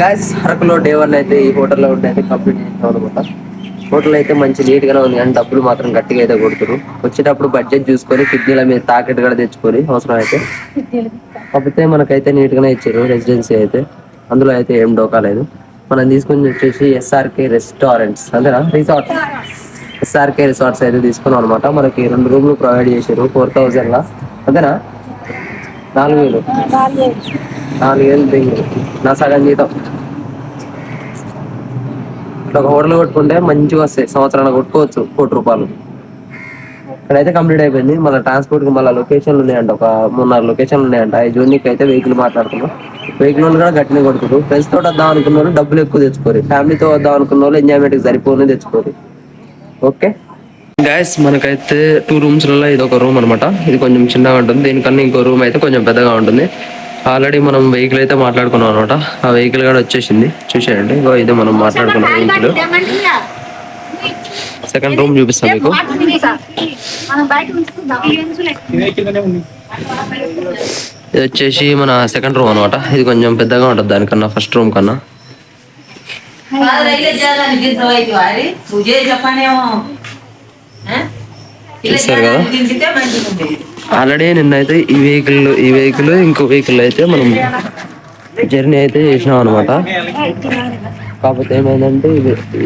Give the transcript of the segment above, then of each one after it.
Guys అరకులో day 1 అయితే ఈ హోటల్లో ఉండి అయితే కంప్లీట్ చేసాం అనమాట. హోటల్ అయితే మంచి నీట్ గానే ఉంది కానీ డబ్బులు మాత్రం గట్టిగా అయితే కొడుతురు. వచ్చేటప్పుడు బడ్జెట్ చూసుకొని కిడ్నీల మీద తాకెట్టు కూడా తెచ్చుకొని అవసరం అయితే. కాకపోతే మనకైతే నీట్ గానే ఇచ్చారు రెసిడెన్సీ అయితే. అందులో అయితే ఏం డోకాలేదు. మనం తీసుకుని వచ్చేసి SRK రెస్టారెంట్స్ అంతేనా రిసార్ట్స్. SRK రిసార్ట్స్ అయితే తీసుకున్నాం అనమాట. మనకి 2 రూమ్లు ప్రొవైడ్ చేశారు 4000 లా అంతేనా. 4000 నా సగం జీతం. ఇట్లా ఒక హోటల్ కొట్టుకుంటే మంచిగా వస్తాయి, సంవత్సరానికి కొట్టుకోవచ్చు ₹1,00,00,000. ఇక్కడైతే కంప్లీట్ అయిపోయింది. మన ట్రాన్స్పోర్ట్ కి మళ్ళీ లొకేషన్లు ఉన్నాయంట, ఒక 3-4 లొకేషన్లు ఉన్నాయంట. ఈ జోన్కి అయితే వెహికల్ మాట్లాడుతున్నాం. వెహికల్ కూడా గట్టిని కొడుతున్నారు. ఫ్రెండ్స్ తోటి వద్దాం అనుకున్న వాళ్ళు డబ్బులు ఎక్కువ తెచ్చుకోరు, ఫ్యామిలీతో వద్దాం అనుకున్న వాళ్ళు ఎంజాయ్మెంట్ కి సరిపోని తెచ్చుకోరు. ఓకే గైస్, మనకైతే 2 రూమ్స్లలో ఇది ఒక రూమ్ అనమాట. ఇది కొంచెం చిన్నగా ఉంటుంది, దీనికన్నా ఇంకో రూమ్ అయితే కొంచెం పెద్దగా ఉంటుంది. ఆల్రెడీ మనం వెహికల్ అయితే మాట్లాడుకున్నాం అనమాట. ఆ వెహికల్ కూడా వచ్చేసింది, చూసేయండి. ఇది మనం మాట్లాడుకున్నాం వెహికల్. సెకండ్ రూమ్ చూపిస్తాం మీకు. ఇది వచ్చేసి మన సెకండ్ రూమ్ అనమాట. ఇది కొంచెం పెద్దగా ఉంటుంది దానికన్నా, ఫస్ట్ రూమ్ కన్నా. చూస్తారు కదా, ఆల్రెడీ నిన్నైతే ఈ వెహికల్ ఇంకో వెహికల్ అయితే మనం జర్నీ అయితే చేసినాం అనమాట. కాకపోతే ఏమైందంటే ఈ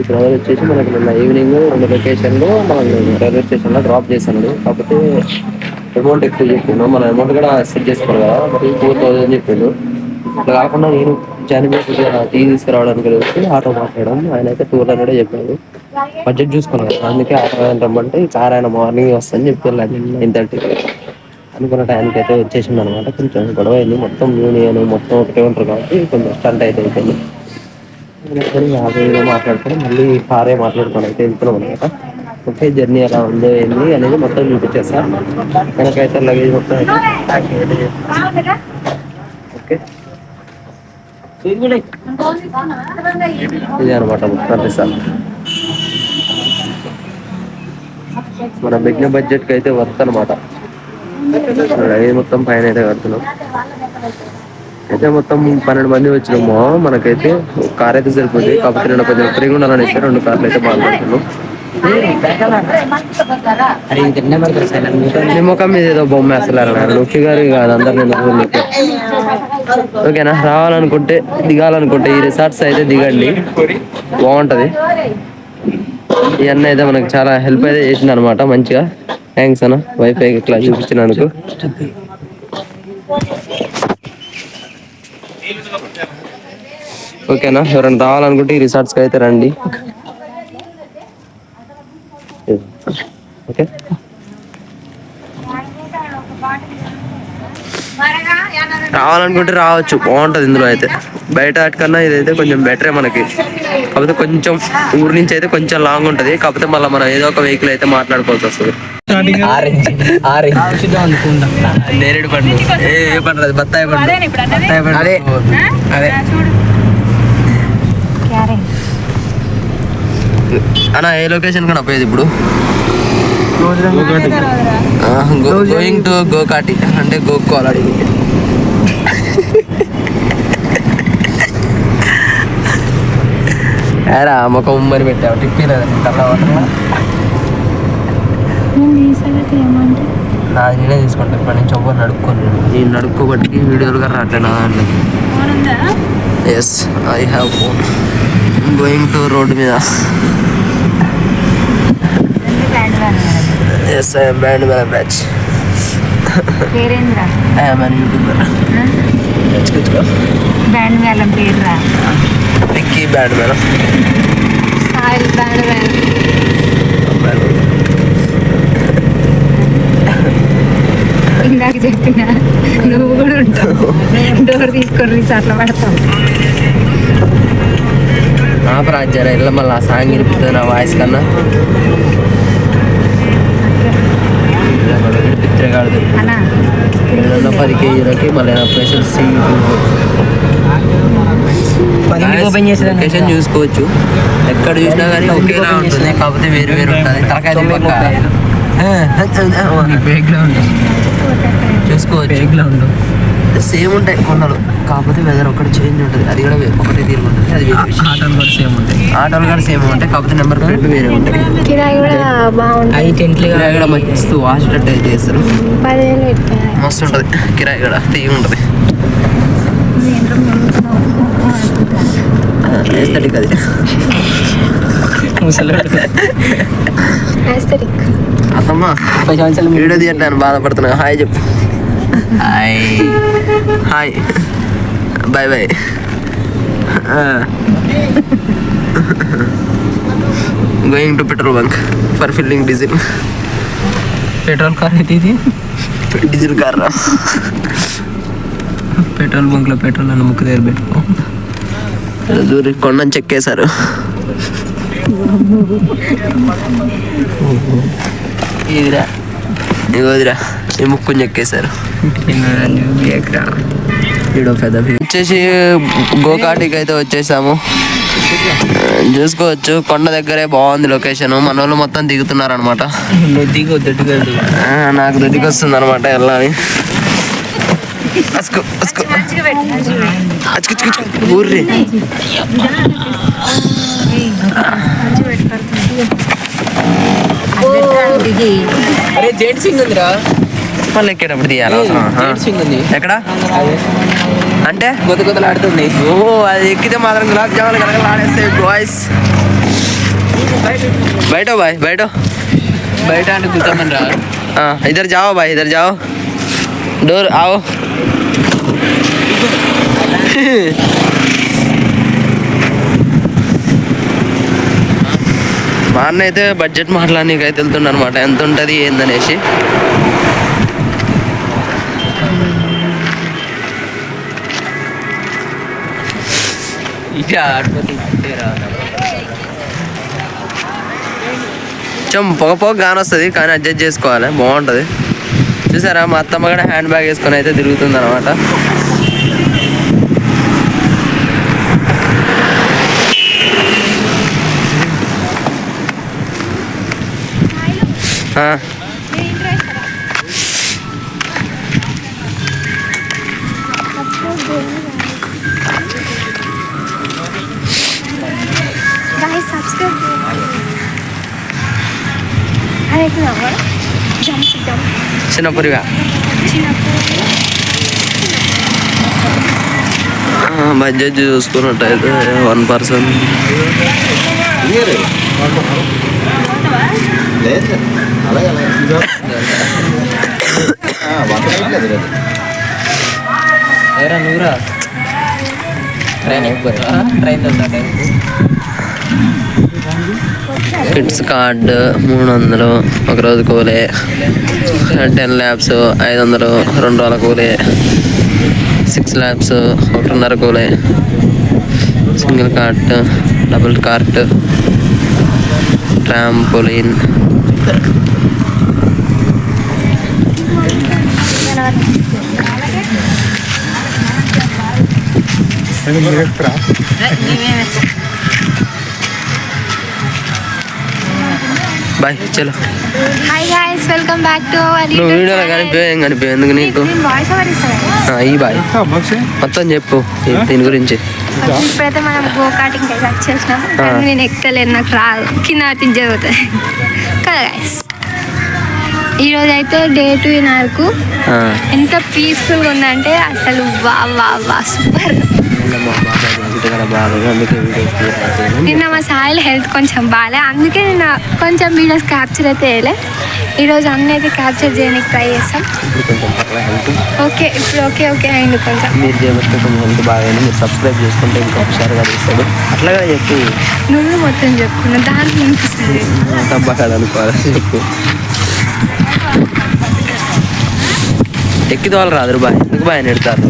బ్రదర్ వచ్చేసి మనకి నిన్న ఈవినింగ్ 2 లొకేషన్లో మనం రైల్వే స్టేషన్లో డ్రాప్ చేశాను. కాకపోతే అమౌంట్ ఎక్కువ చెప్పిండు. మన అమౌంట్ కూడా సెట్ చేసుకోవాలి కదా, మరి 4000 చెప్పిండు. ఇట్లా కాకుండా నేను జర్నీ టీ తీసుకురావడానికి వచ్చి ఆటో మాట్లాడడం, ఆయన అయితే 200 చెప్పాడు. బడ్జెట్ చూసుకున్నాను, అందుకే ఆటో ఆయన రమ్మంటే ఈ కార్ ఆయన మార్నింగ్ వస్తుందని చెప్పారు 9:30 అనుకున్న టైంకి అయితే వచ్చేసింది అనమాట. కొంచెం గొడవ అయింది, మొత్తం యూనియన్ మొత్తం ఒకటే ఉంటారు కాబట్టి కొంచెం స్టంట్ అయితే అయిపోయింది. మాట్లాడుకొని మళ్ళీ కారే మాట్లాడుకొని అయితే వెళ్తున్నాం అనమాట. ఓకే, జర్నీ ఎలా ఉందో ఏంది అనేది మొత్తం చూపించేస్తా. మనకైతే లగేజ్ మొత్తం అయితే ప్యాకింగ్ అయితే చేస్తాం. ఓకే, ఇది అనమాట మొత్తం సార్. మన బిగ్న బడ్జెట్ కి అయితే వర్త్ అనమాట. ఇది మొత్తం పైన అయితే కడుతున్నాం. అయితే మొత్తం 12 మంది వచ్చినాము. మనకైతే కార్ అయితే సరిపోతుంది. కాకపోతే నేను కొంచెం ఫ్రీగా ఉండాలని ఇస్తే 2 కార్లు అయితే మాట్లాడుతున్నాం. ముఖం మీద ఏదో బొమ్మ వేస్తలేరు ముఖ్య గారు కాదు, అందరు. ఓకేనా, రావాలనుకుంటే దిగాలనుకుంటే ఈ రిసార్ట్స్ అయితే దిగండి, బాగుంటది. ఈ అన్న అయితే మనకు చాలా హెల్ప్ అయితే చేసింది అనమాట. మంచిగా థ్యాంక్స్ అన్న, వైఫై ఇట్లా చూపించినందుకు. ఓకేనా, ఎవరైనా రావాలనుకుంటే ఈ రిసార్ట్స్కి అయితే రండి. ఓకే, రావాలనుకుంటే రావచ్చు, బాగుంటుంది. ఇందులో అయితే బయట వాటికన్నా ఇదైతే కొంచెం బెటరే మనకి. కాకపోతే కొంచెం ఊరి నుంచి అయితే కొంచెం లాంగ్ ఉంటుంది. కాకపోతే మళ్ళీ మనం ఏదో ఒక వెహికల్ అయితే మాట్లాడుకోవాల్సి వస్తుంది. నేరేడు పండు, ఏ పండు అది, బత్తాయి పండు. అదే అదే అన్న, ఏ లొకేషన్ కన్నా పోయేది ఇప్పుడు? గోయింగ్ టు గోకాటి అంటే గోకోవాలి. ఏరా ముఖం ఉమ్మని పెట్టావు, టిప్పి నాది నేనే తీసుకుంటా. ఇప్పటి నుంచి ఎవరు నడుపుకోను, నేను నడుపుకోబట్టి వీడియోలుగా రావట్లే నా దాంట్లో. Yes, I have phone. Going to road మీద. Yes, I am band man batch. Perendra. I am an YouTuber. Let's go. Band man Perendra. Vicky band man. Sahil band man. ఇందాక చెప్పిన నువ్వు కూడా ఉంటావు, డోర్ తీసుకొని రిసార్ట్లో పడతావు. ప్రాజ్యారా ఇలా మళ్ళీ ఆ సాంగ్ వినిపిస్తుంది నా వాయిస్ కన్నా. పిచ్చగాడు 10 కేజీలకి మళ్ళీ స్పెషల్ లొకేషన్ చూసుకోవచ్చు. ఎక్కడ చూసినా కానీ ఒకేలా ఉంటుంది, కాకపోతే వేరు వేరు ఉంటుంది. తలకాయ పక్క చూసుకోవచ్చు. సేమ్ ఉంటాయి కొండలు, కాకపోతే వెదర్ ఒకటి చేంజ్ ఉంటుంది. అది కూడా ఒకటి తీరు ఉంటుంది. అది వేరే విషయం. ఆటోలు కూడా సేమ్ ఉంటాయి. ఆటోలు కూడా సేమ్ ఉంటాయి, కాకపోతే నెంబర్ ప్లేట్ వేరే ఉంటాయి. కిరాయి కూడా బాగుంటుంది. అది టెంట్లు కూడా మస్తు వాసేటట్టు అయితే చేస్తారు. 10,000 మస్తు ఉంటుంది. కిరాయి కూడా తీగి ఉంటుంది. ఎస్థెటిక్ అది అత్తమ్మా వీడియో తీయట్టాను, బాధపడుతున్నా. హాయ్ చెప్పు. Hi hi bye bye. Going to petrol bunk for filling diesel. Petrol car అయితే ఇది డీజిల్ కార్ రా. పెట్రోల్ బంక్ లో పెట్రోల్ అని ముక్కు దగ్గర పెట్టుకో. దూరి కొండని చెక్కేశారు. ఇదిరా ఇదిరా ఈ ముక్కుని చెక్కేశారు. వచ్చేసి గోకాటికి అయితే వచ్చేసాము. చూసుకోవచ్చు కొండ దగ్గరే బాగుంది లొకేషన్. మన వాళ్ళు మొత్తం దిగుతున్నారు అనమాట. నాకు దొడ్డికి వస్తుంది అనమాట వెళ్ళాలి. ఊర్రి అరే జెంట్ సింగ్ ఉందిరా, మళ్ళీ ఎక్కేటప్పుడు తీయాలి. ఎక్కడ అంటే గొదగొదలు ఆడుతుంది. ఓ అది ఎక్కితే మాత్రం గులాబ్ జాములు కలగలు ఆడేస్తాయి బాయ్స్. బయట బాయ్ బయట బయట అంటే కూర్చోమని రా. इधर जाओ भाई, इधर जाओ, डोर आओ. మా అన్న అయితే బడ్జెట్ మాట్లాడనీకి అయితే వెళ్తుండ అనమాట, ఎంత ఉంటుంది ఏందనేసి. కొంచెం పొగ గాని వస్తుంది, కానీ అడ్జస్ట్ చేసుకోవాలి, బాగుంటుంది. చూసారా మా అత్తమ్మ కూడా హ్యాండ్ బ్యాగ్ వేసుకొని అయితే తిరుగుతుంది అనమాట. చిన్నపురిగా బడ్జెట్ చూసుకున్నట్టయితే 1 person నూరా కిడ్స్ కార్డు 300, ఒక రోజు కూలే. 10 laps 500, 2 రోజుల కూలే. 6 laps 1.5 కూలే. Single kart, double kart, trampoline. Bye చలో. Hi guys, welcome back to our నువ్వు వీడియోలో కనిపించే ఏం కనిపించే ఎందుకు నీకు? వాయిస్ ఓవర్ ఇస్తాను. ఈ బాయ్ మొత్తం చెప్పు దీని గురించి. ఇప్పుడైతే మనం గోకాటింగ్ అయితే వచ్చేసినాం, కానీ నేను ఎక్కలేను, నాకు రాదు, కింద జరుగుతుంది కదా గైస్. ఈరోజు అయితే డే 2 నాకు ఎంత పీస్ఫుల్గా ఉందంటే అసలు వా వా వా సూపర్. నిన్న మా సాయిల్ హెల్త్ కొంచెం బాగాలే, అందుకే నేను కొంచెం వీడియోస్ క్యాప్చర్ అయితే వేయలే. ఈరోజు అన్నీ అయితే క్యాప్చర్ చేయడానికి ట్రై చేస్తాం. ఓకే ఇప్పుడు ఓకే ఓకే అయింది కొంచెం. మీరు చేయబట్టి కొంచెం హెల్త్ బాగా మీరు సబ్స్క్రైబ్ చేసుకుంటే ఇంకొకసారి కలుస్తాడు. అట్లాగా చెప్పు, నువ్వు మొత్తం చెప్పుకున్నా దాంట్లో వినిపిస్తుంది. తప్పకాడు అనుకోవాలి చెప్పు. ఎక్కితే వాళ్ళు రాదురు బాయ్, ఎందుకు బాయ్ నెడతారు.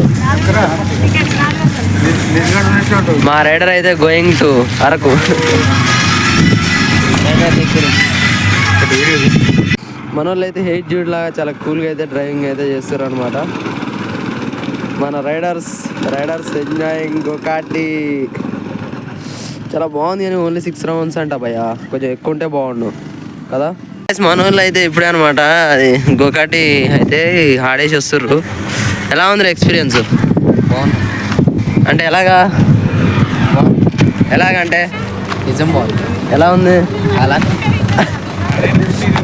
మా రైడర్ అయితే గోయింగ్ టు అరకు. మన వాళ్ళు అయితే హెయిట్ జూడ్ లాగా చాలా కూల్గా అయితే డ్రైవింగ్ అయితే చేస్తారు అనమాట. మన రైడర్స్ ఎంజాయింగ్ గోకాటి. చాలా బాగుంది, కానీ ఓన్లీ 6 rounds అంట భయ్య, కొంచెం ఎక్కువ ఉంటే బాగుండు కదా. మన వాళ్ళు అయితే ఇప్పుడే అనమాట అది గోకాటి అయితే ఆడేసి వస్తుర్రు. ఎలా ఉంది ఎక్స్పీరియన్స్? అంటే ఎలాగంటే నిజం బాగుంది. ఎలా ఉంది? అలా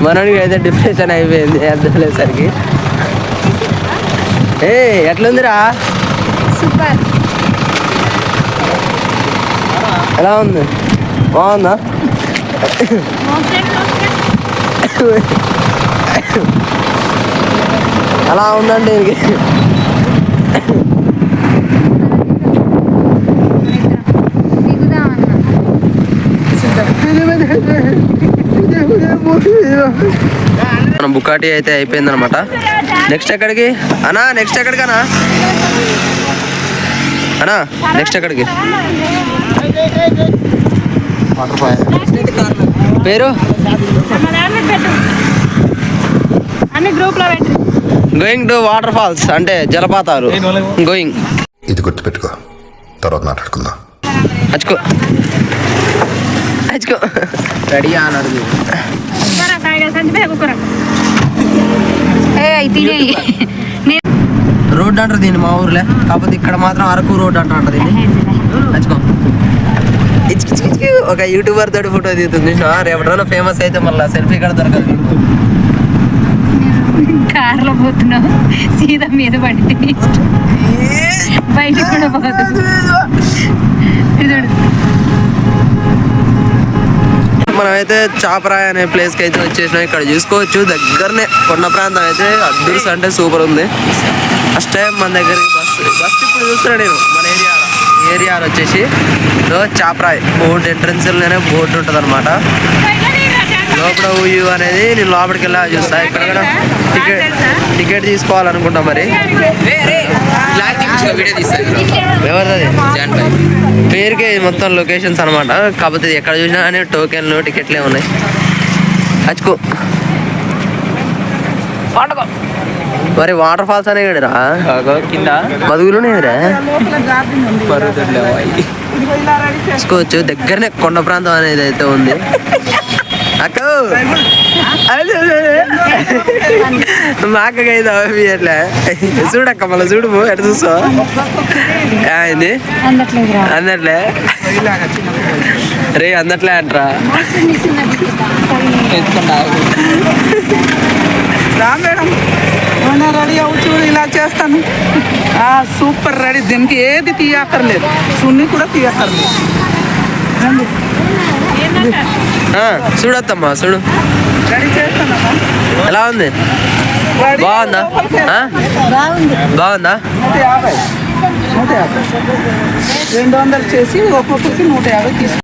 మనోడికి అయితే డిప్రెషన్ అయిపోయింది అర్థలేసరికి. ఎట్లుందిరా? సూపర్. ఎలా ఉంది? బాగుందా? అలా ఉందంటే దీనికి మన బుకాటి అయితే అయిపోయింది అనమాట. నెక్స్ట్ ఎక్కడికి అన్నా? నెక్స్ట్ ఎక్కడికన్నా అన్నా? నెక్స్ట్ ఎక్కడికి? పేరు గోయింగ్ టు వాటర్ ఫాల్స్ అంటే జలపాతాలు. గోయింగ్. ఇది గుర్తుపెట్టుకో, తర్వాత మాట్లాడుకుందాం. అచ్చుకో రెడీ అని అడుగు. రోడ్ అంటారు దీన్ని మా ఊర్లే, కాకపోతే ఇక్కడ మాత్రం అరకు రోడ్ అంటారంట దీన్ని. అచ్చుకో. ఒక యూట్యూబర్ తోటి ఫోటో తీస్తుంది. రేపటి రోజున ఫేమస్ అయితే మళ్ళీ సెల్ఫీ కూడా దొరకదు. కార్లో పోతున్నావు, సీదా మీద పడి బయటికి కూడా పోతుంది. మనమైతే చాపరాయి అనే ప్లేస్కి అయితే వచ్చేసినాం. ఇక్కడ చూసుకోవచ్చు దగ్గరనే కొండ ప్రాంతం అయితే అద్దూర్స్ అంటే సూపర్ ఉంది. ఫస్ట్ టైం మన దగ్గరికి బస్సు ఇప్పుడు చూస్తున్నా నేను మన ఏరియాలో వచ్చేసి చాపరాయి బోర్డు ఎంట్రన్స్లోనే బోర్డు ఉంటుంది అనమాట. లోపల ఊయు అనేది నేను లోపలికి వెళ్ళా చూస్తా. ఇక్కడ కూడా టికెట్ తీసుకోవాలనుకుంటా మరి. ఎవరిది? పేరుకే మొత్తం లొకేషన్స్ అనమాట. కాకపోతే ఎక్కడ చూసినా కానీ టోకెన్లు టికెట్లే ఉన్నాయి. అచ్చుకో మరి వాటర్ ఫాల్స్ అనే కదరా కింద బదుగులునేరా చూసుకోవచ్చు. దగ్గరనే కొండ ప్రాంతం అనేది అయితే ఉంది. అక్క మా అక్కకైతే అవి ఎట్లా చూడక్క మళ్ళీ చూడు ఎట్లా చూస్తావు అయింది అందట్లే రే అందట్లే అంటరా మేడం రెడీ అవచ్చు ఇలా చేస్తాను. Super ready. దీనికి ఏది తీయక్కర్లేదు, సున్ని కూడా తీయక్కర్లేదు. చూడొద్దమ్మా చూడు రెడీ చేస్తానమ్మా. ఎలా ఉంది? బాగుందా? బాగుందా? 150 200 చేసి ఒక్కొక్కరికి 150 తీసుకు.